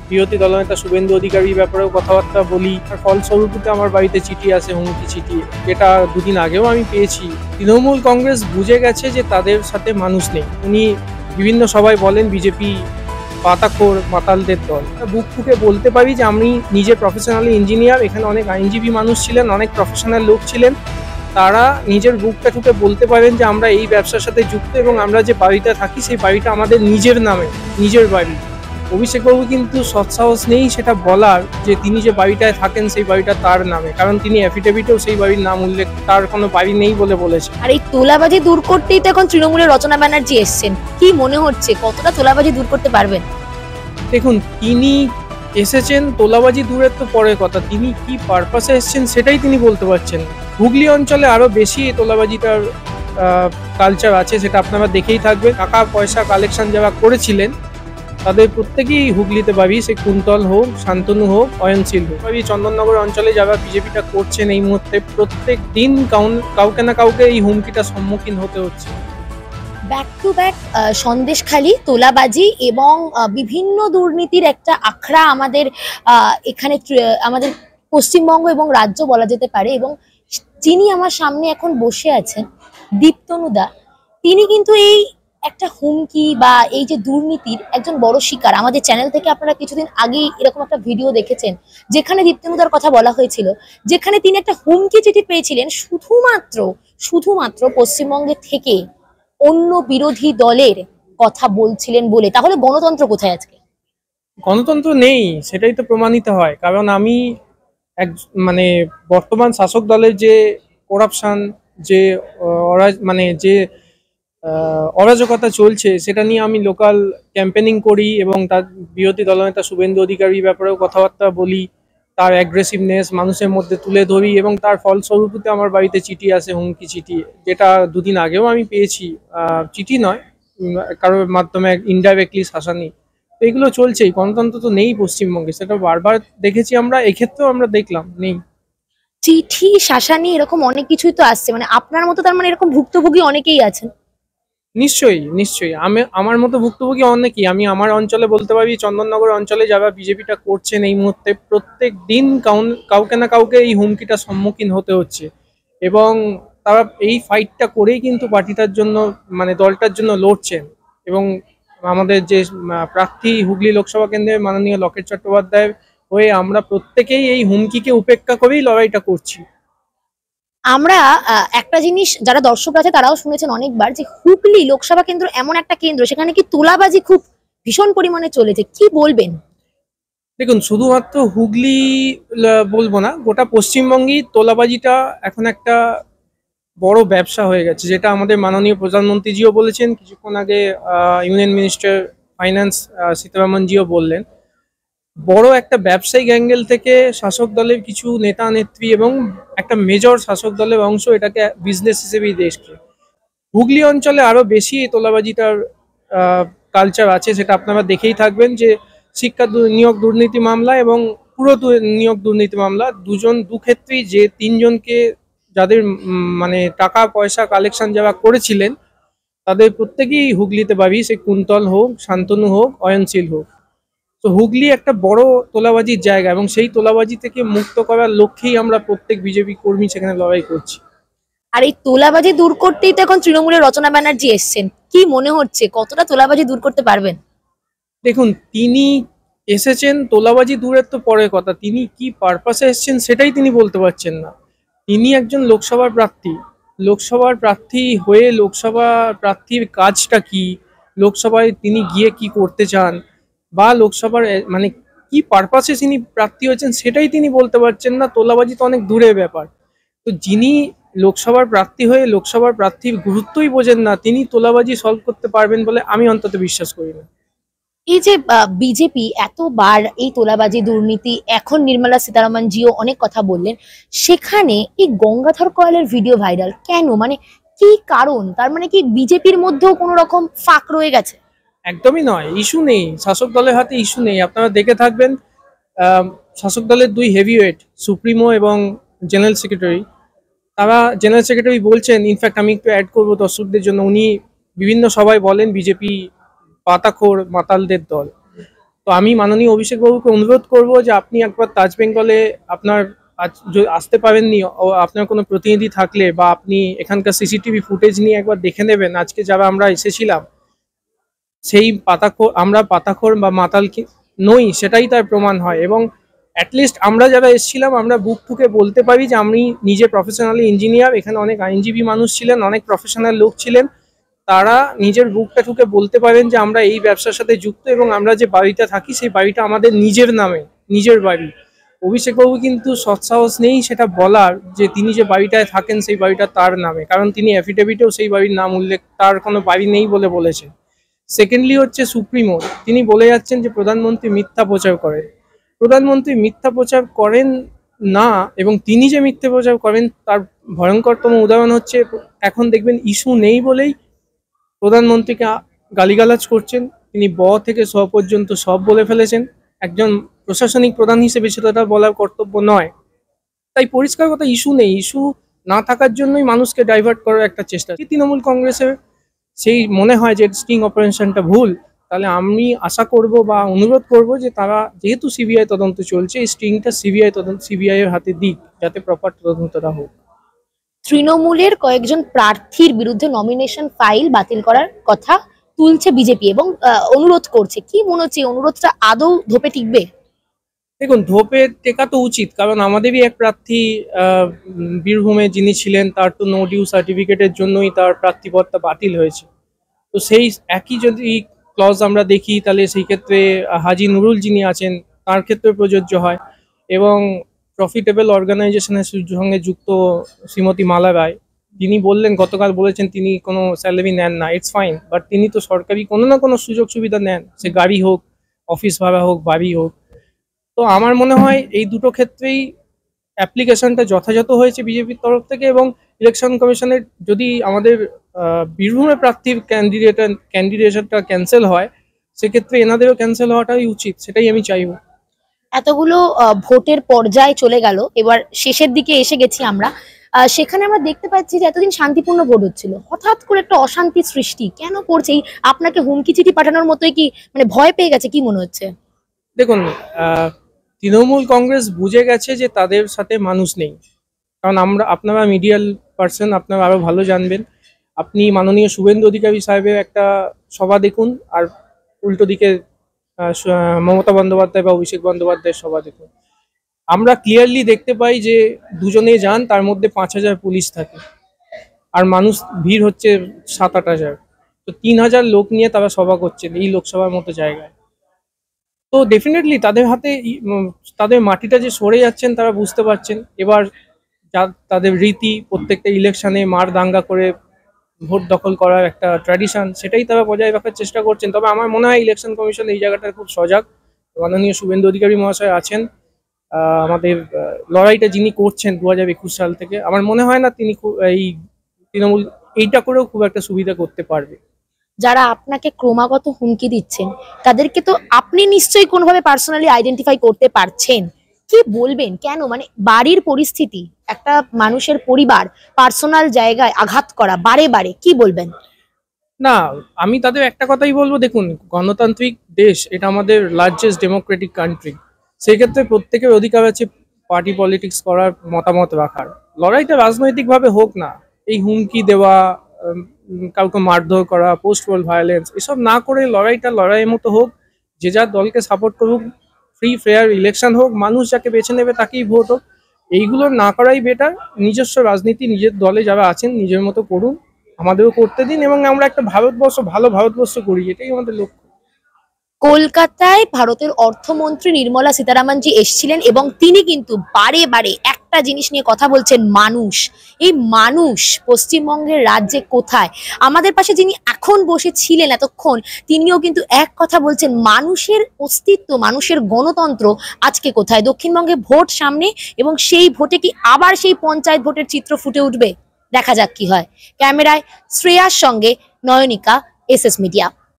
বিরোধী দলনেতা শুভেন্দু অধিকারীর ব্যাপারেও কথাবার্তা বলি। আর ফলস্বরূপতে আমার বাড়িতে চিঠি আসে, হুমকি চিঠি, যেটা দুদিন আগেও আমি পেয়েছি। তৃণমূল কংগ্রেস বুঝে গেছে যে তাদের সাথে মানুষ নেই। উনি বিভিন্ন সভায় বলেন বিজেপি পাতাখোর মাতালদের দল। বুক ফুকে বলতে পারি যে আমি নিজে প্রফেশনালি ইঞ্জিনিয়ার, এখানে অনেক আইনজীবী মানুষ ছিলেন, অনেক প্রফেশনাল লোক ছিলেন, তারা নিজের বুকটা ঠুকে বলতে পারেন যে আমরা এই ব্যবসার সাথে যুক্ত এবং আমরা যে বাড়িটা থাকি সেই বাড়িটা আমাদের নিজের নামে, নিজের বাড়ি। অভিষেকবাবু কিন্তু সৎসাহস নেই সেটা বলার যে তিনি যে বাড়িটায় থাকেন সেই বাড়িটা তার নামে, কারণ তিনি অ্যাফিডেভিটেও সেই বাড়ির নাম উল্লেখ, তার কোনো বাড়ি নেই বলে বলেছে। আর এই তোলাবাজি দূর করতেই তো এখন তৃণমূলের রচনা ব্যানার্জি এসছেন, কি মনে হচ্ছে কতটা তোলাবাজি দূর করতে পারবেন? দেখুন, তিনি এসেছেন, তোলাবাজি দূরের তো পরের কথা, তিনি কি পারপাসে এসেছেন সেটাই তিনি বলতে পারছেন। হুগলি অঞ্চলে আরো বেশি এই তোলাবাজিটার কালচার আছে, সেটা আপনারা দেখেই থাকবেন। টাকা পয়সা কালেকশন যারা করেছিলেন তাদের প্রত্যেকেই হুগলিতে বাড়ি, সে কুন্তল হোক, শান্তনু হোক, অয়নশীল হোক। বাড়ি চন্দননগর অঞ্চলে যারা বিজেপিটা করছেন এই মুহূর্তে প্রত্যেক দিন কাউকে না কাউকে এই হুমকিটার সম্মুখীন হতে হচ্ছে। ব্যাক টু ব্যাক সন্দেশখালী, তোলাবাজি এবং বিভিন্ন দুর্নীতির একটা আখড়া আমাদের এখানে আমাদের পশ্চিমবঙ্গ এবং রাজ্য বলা যেতে পারে। এবং যিনি আমার সামনে এখন বসে আছেন, দীপ্তনুদা, তিনি কিন্তু এই একটা হুমকি বা এই যে দুর্নীতির একজন বড় শিকার। আমাদের চ্যানেল থেকে আপনারা কিছুদিন আগেই এরকম একটা ভিডিও দেখেছেন যেখানে দীপ্তনুদার কথা বলা হয়েছিল, যেখানে তিনি একটা হুমকি চিঠি পেয়েছিলেন শুধুমাত্র পশ্চিমবঙ্গে থেকে অন্য বিরোধী দলের কথা বলছিলেন বলে। তাহলে গণতন্ত্র কোথায় আজকে? গণতন্ত্র নেই, সেটাই তো প্রমাণিত হয়। কারণ আমি এক মানে বর্তমান শাসক দলের যে করাপশন, যে মানে যে অরাজকতা চলছে সেটা নিয়ে আমি লোকাল ক্যাম্পেনিং করি এবং তার বিরোধী দলনেতা শুভেন্দু অধিকারীর ব্যাপারেও কথাবার্তা বলি, তার অ্যাগ্রেসিভনেস মানুষের মধ্যে তুলে ধরি এবং তার ফলস্বরূপতে আমার বাড়িতে চিঠি আসে, হুমকি চিঠি, যেটা দুদিন আগেও আমি পেয়েছি। চিঠি নয়, কারোর মাধ্যমে ইনডাইরেক্টলি শাসানি। তো এগুলো চলছেই, গণতন্ত্র তো নেই পশ্চিমবঙ্গে, সেটা বারবার দেখেছি আমরা, এক্ষেত্রেও আমরা দেখলাম নেই। চিঠি, শাসানি, এরকম অনেক কিছুই তো আসছে। মানে আপনার মতো তার মানে এরকম ভুক্তভোগী অনেকেই আছেন। নিশ্চয়ই নিশ্চয়ই, আমার মতো ভুক্তভোগী অনেকেই। আমি আমার অঞ্চলে বলতে পারি, চন্দননগর অঞ্চলে যারা বিজেপিটা করছেন এই মুহূর্তে প্রত্যেক দিন কাউকে না কাউকে এই হুমকিটার সম্মুখীন হতে হচ্ছে এবং তারা এই ফাইটটা করেই কিন্তু পার্টিটার জন্য, মানে দলটার জন্য লড়ছেন। এবং আমাদের যে প্রার্থী হুগলি লোকসভা কেন্দ্রের মাননীয় লকেট চট্টোপাধ্যায় হয়ে আমরা প্রত্যেকেই এই হুমকিকে উপেক্ষা করেই লড়াইটা করছি। আমরা একটা জিনিস যারা দর্শক আছে তারাও শুনেছেন অনেকবার, যে হুগলি লোকসভা কেন্দ্র এমন একটা কেন্দ্র সেখানে কি তোলাবাজি খুব ভীষণ পরিমাণে চলেছে, কি বলবেন? দেখুন, শুধুমাত্র হুগলি বলবো না, গোটা পশ্চিমবঙ্গেই তোলাবাজিটা এখন একটা বড় ব্যবসা হয়ে গেছে, যেটা আমাদের মাননীয় প্রধানমন্ত্রীজিও বলেছেন, কিছুক্ষণ আগে ইউনিয়ন মিনিস্টার ফাইন্যান্স সীতারামনজিও বললেন। বড় একটা ব্যবসায়িক অ্যাঙ্গেল থেকে শাসক দলের কিছু নেতা নেত্রী এবং একটা মেজর শাসক দলের অংশ এটাকে বিজনেস হিসেবেই দেখছে। হুগলি অঞ্চলে আরো বেশি এই তোলাবাজিটার কালচার আছে, সেটা আপনারা দেখেই থাকবেন যে শিক্ষা নিয়োগ দুর্নীতি মামলা এবং পুরো নিয়োগ দুর্নীতি মামলা, দু ক্ষেত্রেই যে তিনজনকে, যাদের মানে টাকা পয়সা কালেকশন যারা করেছিলেন তাদের প্রত্যেকেই হুগলিতে বাড়ি, সে কুন্তল হোক, শান্তনু হোক, অয়নশীল হোক। তো হুগলি একটা বড় তোলাবাজির জায়গা এবং সেই তোলাবাজি থেকে মুক্ত করার লক্ষ্যেই আমরা প্রত্যেক বিজেপি কর্মী সেখানে লড়াই করছি। আর এই তোলাবাজি দূর করতেই তো এখন তৃণমূলের রচনা ব্যানার্জি এসছেন, কি মনে হচ্ছে কতটা তোলাবাজি দূর করতে পারবেন? দেখুন, তিনি এসেছেন, তোলাবাজি দূরের তো পরের কথা, তিনি কি পারপাসে এসেছেন সেটাই তিনি বলতে পারছেন না। তিনি একজন লোকসভার প্রার্থী, লোকসভার প্রার্থী হয়ে লোকসভা প্রার্থীর কাজটা কি, লোকসভায় তিনি গিয়ে কি করতে চান, বা লোকসভার মানে কি পারপাসে তিনি প্রার্থী হয়েছেন সেটাই তিনি বলতে পারছেন না। তোলাবাজি তো অনেক দূরের ব্যাপার। তো যিনি লোকসভার প্রার্থী হয়ে লোকসভার প্রার্থীর গুরুত্বই বোঝেন না, তিনি তোলাবাজি সলভ করতে পারবেন বলে আমি অন্তত বিশ্বাস করি না। এই যে বিজেপি এতবার এই তোলাবাজি দুর্নীতি, এখন নির্মলা সীতারামন জিও অনেক কথা বললেন, সেখানে এই গঙ্গাধর কয়ালের ভিডিও ভাইরাল কেন? মানে কি কারণ? তার মানে কি বিজেপির মধ্যেও কোনো রকম ফাঁক রয়ে গেছে? একদমই নয়, ইস্যু নেই, শাসক দলের হাতে ইস্যু নেই। আপনারা দেখে থাকবেন শাসক দলের দুই হেভিওয়েট, সুপ্রিমো এবং জেনারেল সেক্রেটারি, তারা জেনারেল সেক্রেটারি বলছেন, ইনফ্যাক্ট আমি একটু অ্যাড করবো দর্শকদের জন্য, উনি বিভিন্ন সভায় বলেন বিজেপি পাতাখোর মাতালদের দল। তো আমি মাননীয় অভিষেক বাবুকে অনুরোধ করব যে আপনি একবার তাজ বেঙ্গলে আপনার আসতে পারেননি, ও আপনার কোনো প্রতিনিধি থাকলে বা আপনি এখানকার সিসিটিভি ফুটেজ নিয়ে একবার দেখে নেবেন। আজকে যারা আমরা এসেছিলাম সেই আমরা পাতাখোর বা মাতাল নই, সেটাই তার প্রমাণ হয়। এবং অ্যাটলিস্ট আমরা যারা এসেছিলাম আমরা বুক ঠুকে বলতে পারি যে আমি নিজে প্রফেশনালি ইঞ্জিনিয়ার, এখানে অনেক আইনজীবী মানুষ ছিলেন, অনেক প্রফেশনাল লোক ছিলেন, তারা নিজের বুকটা ঠুকে বলতে পারেন যে আমরা এই ব্যবসার সাথে যুক্ত এবং আমরা যে বাড়িটা থাকি সেই বাড়িটা আমাদের নিজের নামে, নিজের বাড়ি। অভিষেকবাবু কিন্তু সৎসাহস নেই সেটা বলার যে তিনি যে বাড়িটায় থাকেন সেই বাড়িটা তার নামে, কারণ তিনি অ্যাফিডেভিটেও সেই বাড়ির নাম উল্লেখ, তার কোনো বাড়ি নেই বলে বলেছেন। সেকেন্ডলি হচ্ছে সুপ্রিমো, তিনি বলে যাচ্ছেন যে প্রধানমন্ত্রী মিথ্যা প্রচার করেন। প্রধানমন্ত্রী মিথ্যা প্রচার করেন না, এবং তিনি যে মিথ্যা প্রচার করেন তার ভয়ঙ্করতম উদাহরণ হচ্ছে এখন দেখবেন ইস্যু নেই বলেই প্রধানমন্ত্রীকে গালিগালাজ করছেন। তিনি ব থেকে স পর্যন্ত সব বলে ফেলেছেন। একজন প্রশাসনিক প্রধান হিসেবে সেটা বলার কর্তব্য নয়। তাই পরিষ্কার কথা, ইস্যু নেই, ইস্যু না থাকার জন্যই মানুষকে ডাইভার্ট করার একটা চেষ্টা। তৃণমূল কংগ্রেসের সেই মনে হয় যে স্টিং অপারেশনটা ভুল, তাহলে আমি আশা করব বা অনুরোধ করব যে তারা, যেহেতু সিবিআই তদন্ত চলছে, এই স্টিংটা সিবিআই এর হাতে দিক, যাতে প্রপার তদন্তটা হোক। তৃণমূলের কয়েকজন প্রার্থীর বিরুদ্ধে নমিনেশন ফাইল বাতিল করার কথা তুলছে বিজেপি এবং অনুরোধ করছে, কি মনে হচ্ছে অনুরোধটা আদৌ ধোপে টিকবে? দেখুন, ধোপে টেকা তো উচিত, কারণ আমাদেরই এক প্রার্থী বীরভূমে যিনি ছিলেন তার তো নো ডিউ সার্টিফিকেটের জন্যই তার প্রার্থীপদটা বাতিল হয়েছে। তো সেই একই যদি ক্লজ আমরা দেখি তাহলে সেই ক্ষেত্রে হাজি নুরুল যিনি আছেন তার ক্ষেত্রে প্রযোজ্য হয়। এবং প্রফিটেবল অর্গানাইজেশনের সঙ্গে যুক্ত শ্রীমতী মালা রায়, তিনি বললেন, গতকাল বলেছেন তিনি কোনো স্যালারি নেন না, ইটস ফাইন, বাট তিনি তো সরকারি কোনো না কোনো সুযোগ সুবিধা নেন, সে গাড়ি হোক, অফিস ভাড়া হোক, বাড়ি হোক। তো আমার মনে হয় এই দুটো ক্ষেত্রেই অ্যাপ্লিকেশনটা যথাযথ হয়েছে বিজেপির তরফ থেকে। এবং ইলেকশন কমিশনের যদি আমাদের বীরভূমের প্রার্থীর ক্যান্ডিডেটটা ক্যান্সেল হয়, সেক্ষেত্রে এনাদেরও ক্যান্সেল হওয়াটাই উচিত, সেটাই আমি চাইবো। এতগুলো ভোটের পর্যায়ে চলে গেল, এবার শেষের দিকে এসে গেছি আমরা। সেখানে আমরা দেখতে পাচ্ছি যে এতদিন শান্তিপূর্ণ ভোট হচ্ছিল, হঠাৎ করে একটা অশান্তি সৃষ্টি কেন করছে? আপনাকে হুমকি চিঠি পাঠানোর মতোই কি মানে ভয় পেয়ে গেছে, কি মনে হচ্ছে? দেখুন, তৃণমূল কংগ্রেস বুঝে গেছে যে তাদের সাথে মানুষ নেই। কারণ আপনারা মিডিয়াল পার্সন, আপনারা আরো ভালো জানবেন। আপনি মাননীয় শুভেন্দু অধিকারী সাহেবের একটা সভা দেখুন, আর উল্টো দিকে মমতা বন্দ্যোপাধ্যায় বা অভিষেক বন্দ্যোপাধ্যায়ের সভা দেখুন। আমরা ক্লিয়ারলি দেখতে পাই যে দুজনে যান, তার মধ্যে 5,000 পুলিশ থাকে, আর মানুষ ভিড় হচ্ছে 7-8,000। তো 3,000 লোক নিয়ে তারা সভা করছেন এই লোকসভার মতো জায়গায়। তো ডেফিনেটলি তাদের হাতে তাদের মাটিটা যে সরে যাচ্ছেন তারা বুঝতে পারছেন। এবার তাদের রীতি, প্রত্যেকটা ইলেকশনে মার দাঙ্গা করে ভোট দখল করার একটা ট্র্যাডিশন, সেটাই তারা বজায় রাখার চেষ্টা করছেন। তবে আমার মনে হয় ইলেকশন কমিশন এই জায়গাটা খুব সজাগ। মাননীয় শুভেন্দু অধিকারী মহাশয় আছেন, আমাদের লড়াইটা যিনি করছেন 2021 সাল থেকে, আমার মনে হয় না তিনি এই তৃণমূল এইটা করেও খুব একটা সুবিধা করতে পারবে। যারা আপনাকে ক্রমাগত হুমকি দিচ্ছেন তাদেরকে তো আপনি নিশ্চয়ই কোনোভাবে পার্সোনালি আইডেন্টিফাই করতে পারছেন, কি বলবেন? কেন মানে বাড়ির পরিস্থিতি, একটা মানুষের পরিবার, পার্সোনাল জায়গায় আঘাত করা বারে বারে, কি বলবেন? না, আমি তাদের একটা কথাই বলবো, দেখুন, গণতান্ত্রিক দেশ, এটা আমাদের লার্জেস্ট ডেমোক্রেটিক কান্ট্রি। সেই ক্ষেত্রে প্রত্যেকের অধিকার আছে পার্টি পলিটিক্স করার, মতামত রাখার। লড়াইটা রাজনৈতিকভাবে হোক না, এই হুমকি দেওয়া, কাউকে মারধর করা, পোস্ট ওয়ার ভায়োলেন্স, এসব না করে লড়াইটা লড়াইয়ের মতো হোক। যে যার দলকে সাপোর্ট করুক, ফ্রি ফেয়ার ইলেকশন হোক, মানুষ যাকে বেছে নেবে তাকেই ভোট হোক। এইগুলো না করাই বেটার। নিজস্ব রাজনীতি নিজের দলে যারা আছেন নিজের মতো করুন, আমাদেরও করতে দিন, এবং আমরা একটা ভালো ভারতবর্ষ করি, এটাই আমাদের লক্ষ্য। কলকাতায় ভারতের অর্থমন্ত্রী নির্মলা সীতারামনজি এসেছিলেন এবং তিনি কিন্তু বারে বারে একটা জিনিস নিয়ে কথা বলছেন, মানুষ। এই মানুষ পশ্চিমবঙ্গের রাজ্যে কোথায়? আমাদের পাশে যিনি এখন বসেছিলেন এতক্ষণ, তিনিও কিন্তু এক কথা বলছেন, মানুষের অস্তিত্ব, মানুষের গণতন্ত্র আজকে কোথায়? দক্ষিণবঙ্গে ভোট সামনে, এবং সেই ভোটে কি আবার সেই পঞ্চায়েত ভোটের চিত্র ফুটে উঠবে? দেখা যাক কি হয়। ক্যামেরায় শ্রেয়ার সঙ্গে নয়নিকা, এসএস মিডিয়া।